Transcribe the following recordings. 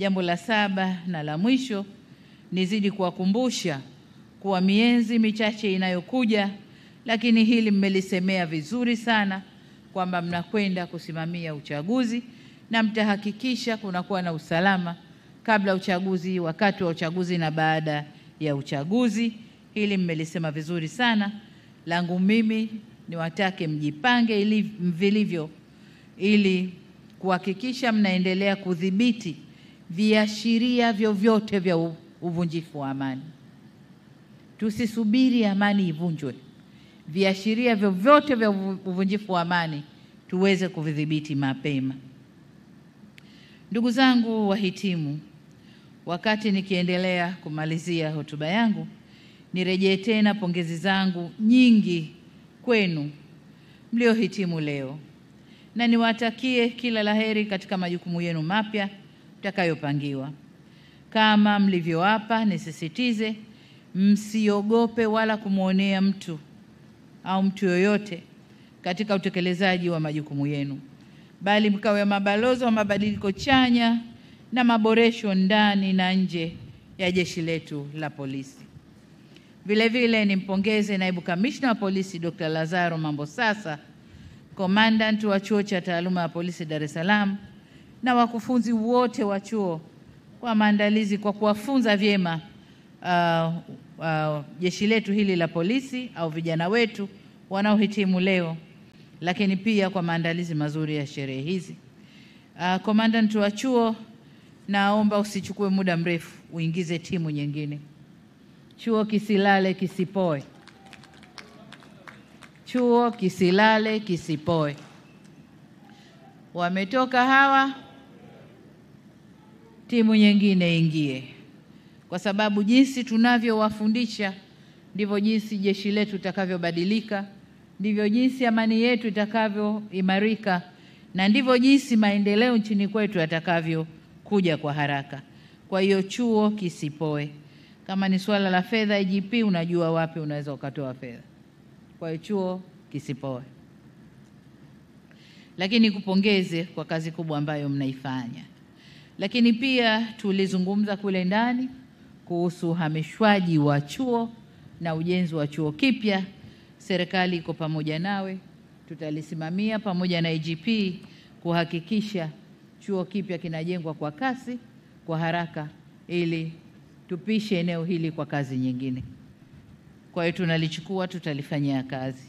Jambo la 7 na la mwisho, nizidi kuwakumbusha kuwa miezi michache inayokuja, lakini hili mmelisemea vizuri sana, kwamba mnakwenda kusimamia uchaguzi na mtahakikisha kunakuwa na usalama kabla uchaguzi, wakati wa uchaguzi na baada ya uchaguzi. Hili mmelisema vizuri sana. Langu mimi niwatake mjipange vilivyo ili kuhakikisha mnaendelea kudhibiti viashiria vyovyote vya uvunjifu wa amani. Tusisubiri amani ivunjwe. Viashiria vyovyote vya uvunjifu wa amani tuweze kuvidhibiti mapema. Ndugu zangu wahitimu, wakati nikiendelea kumalizia hotuba yangu, nirejee tena pongezi zangu nyingi kwenu mliohitimu leo, na niwatakie kila laheri katika majukumu yenu mapya mtakayopangiwa. Kama mlivyoapa, nisisitize msiogope wala kumwonea mtu au mtu yoyote katika utekelezaji wa majukumu yenu, bali mkawe mabalozi wa mabadiliko chanya na maboresho ndani na nje ya jeshi letu la polisi. Vile vile nimpongeze Naibu Kamishna wa Polisi Dr. Lazaro Mambosasa, Commandant wa Chuo cha Taaluma ya Polisi Dar es Salaam, na wakufunzi wote wa chuo kwa maandalizi, kwa kuwafunza vyema jeshi letu hili la polisi au vijana wetu wanaohitimu leo, lakini pia kwa maandalizi mazuri ya sherehe hizi. Commandant wa chuo, naomba usichukue muda mrefu, uingize timu nyingine. Chuo kisilale kisipoe. Chuo kisilale kisipoe. Wametoka hawa, timu nyingine ingie, kwa sababu jinsi tunavyowafundisha ndivyo jinsi jeshi letu litakavyobadilika, ndivyo jinsi amani yetu itakavyoimarika, na ndivyo jinsi maendeleo nchini kwetu yatakavyokuja kwa haraka. Kwa hiyo chuo kisipoe. Kama ni swala la fedha, IGP unajua wapi unaweza ukatoa fedha. Kwa hiyo chuo kisipoe. Lakini kupongeze kwa kazi kubwa ambayo mnaifanya. Lakini pia tulizungumza kule ndani kuhusu uhamishwaji wa chuo na ujenzi wa chuo kipya. Serikali iko pamoja nawe, tutalisimamia pamoja na IGP kuhakikisha chuo kipya kinajengwa kwa kasi, kwa haraka, ili tupishe eneo hili kwa kazi nyingine. Kwa hiyo tunalichukua, tutalifanyia kazi.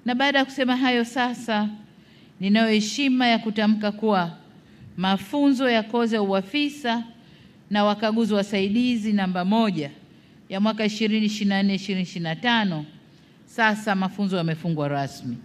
Na baada ya kusema hayo, sasa ninayo heshima ya kutamka kuwa mafunzo ya kozi ya uafisa na wakaguzi wasaidizi namba 1 ya mwaka 2024-2025 sasa mafunzo yamefungwa rasmi.